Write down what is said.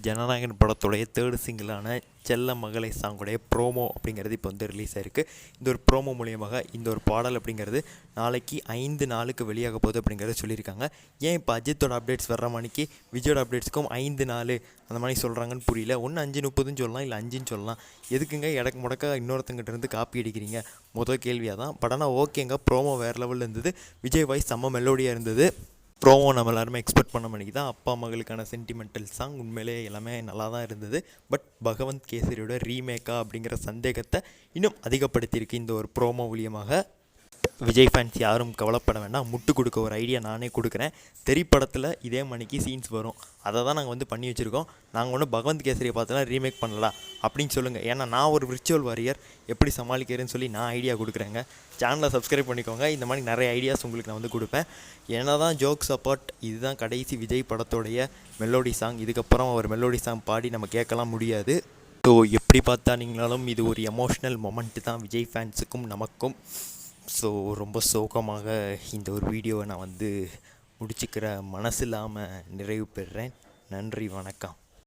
ஜனநாயகன் படத்துடைய தேர்டு சிங்கிளான செல்ல மகளை சாங்குடைய ப்ரோமோ அப்படிங்கிறது இப்போ வந்து ரிலீஸ் ஆயிருக்கு. இந்த ஒரு ப்ரோமோ மூலியமாக இந்த ஒரு பாடல் அப்படிங்கிறது நாளைக்கு 5 நாளுக்கு வெளியாக போகுது அப்படிங்கிறத சொல்லியிருக்காங்க. ஏன் இப்போ அஜித்தோட அப்டேட்ஸ் வர்ற மணிக்கு விஜயோட அப்டேட்ஸ்க்கும் 5 நாள் அந்த மாதிரி சொல்கிறாங்கன்னு புரியல. ஒன்று 5:30 சொல்லலாம், இல்லை 5ன்னு சொல்லலாம். எதுக்குங்க இடக்கு முடக்க இன்னொருத்தங்கிட்ட இருந்து காப்பி அடிக்கிறீங்க? முதல் கேள்வியாக தான். பட் ஆனால் ஓகேங்க, ப்ரோமோ வேறு லெவலில் இருந்தது. விஜய் வாய்ஸ் செம்ம மெலோடியாக இருந்தது. ப்ரோமோ நம்ம எல்லாருமே எக்ஸ்பெக்ட் பண்ண மணிக்கு தான். அப்பா மகளுக்கான சென்டிமெண்டல் சாங் உண்மையிலே எல்லாமே நல்லா தான் இருந்தது. பட் பகவந்த் கேசரியோட ரீமேக்கா அப்படிங்கிற சந்தேகத்தை இன்னும் அதிகப்படுத்தியிருக்கு இந்த ஒரு ப்ரோமோ மூலியமாக. விஜய் ஃபேன்ஸ் யாரும் கவலைப்பட வேண்டாம், முட்டு கொடுக்க ஒரு ஐடியா நானே கொடுக்குறேன். திரைப்படத்தில் இதே மணிக்கு சீன்ஸ் வரும், அதை தான் நாங்கள் வந்து பண்ணி வச்சுருக்கோம். நாங்கள் ஒன்றும் பகவந்த் கேசரியை பார்த்தலாம் ரீமேக் பண்ணலாம் அப்படின்னு சொல்லுங்கள். ஏன்னா நான் ஒரு விர்ச்சுவல் வாரியர், எப்படி சமாளிக்கிறேன்னு சொல்லி நான் ஐடியா கொடுக்குறேங்க. சேனலை சப்ஸ்கிரைப் பண்ணிக்கோங்க. இந்த மாதிரி நிறைய ஐடியாஸ் உங்களுக்கு நான் வந்து கொடுப்பேன். என்ன தான் ஜோக்ஸ் அப்பார்ட், இதுதான் கடைசி விஜய் படத்தோடைய மெலோடி சாங். இதுக்கப்புறம் ஒரு மெலோடி சாங் பாடி நம்ம கேட்கலாம் முடியாது. ஸோ எப்படி பார்த்தா நீங்களாலும் இது ஒரு எமோஷ்னல் மொமெண்ட்டு தான் விஜய் ஃபேன்ஸுக்கும் நமக்கும். ஸோ ரொம்ப சோகமாக இந்த ஒரு வீடியோவை நான் வந்து முடிச்சுக்கிற மனசு இல்லாமல் நிறைவு பெறுறேன். நன்றி, வணக்கம்.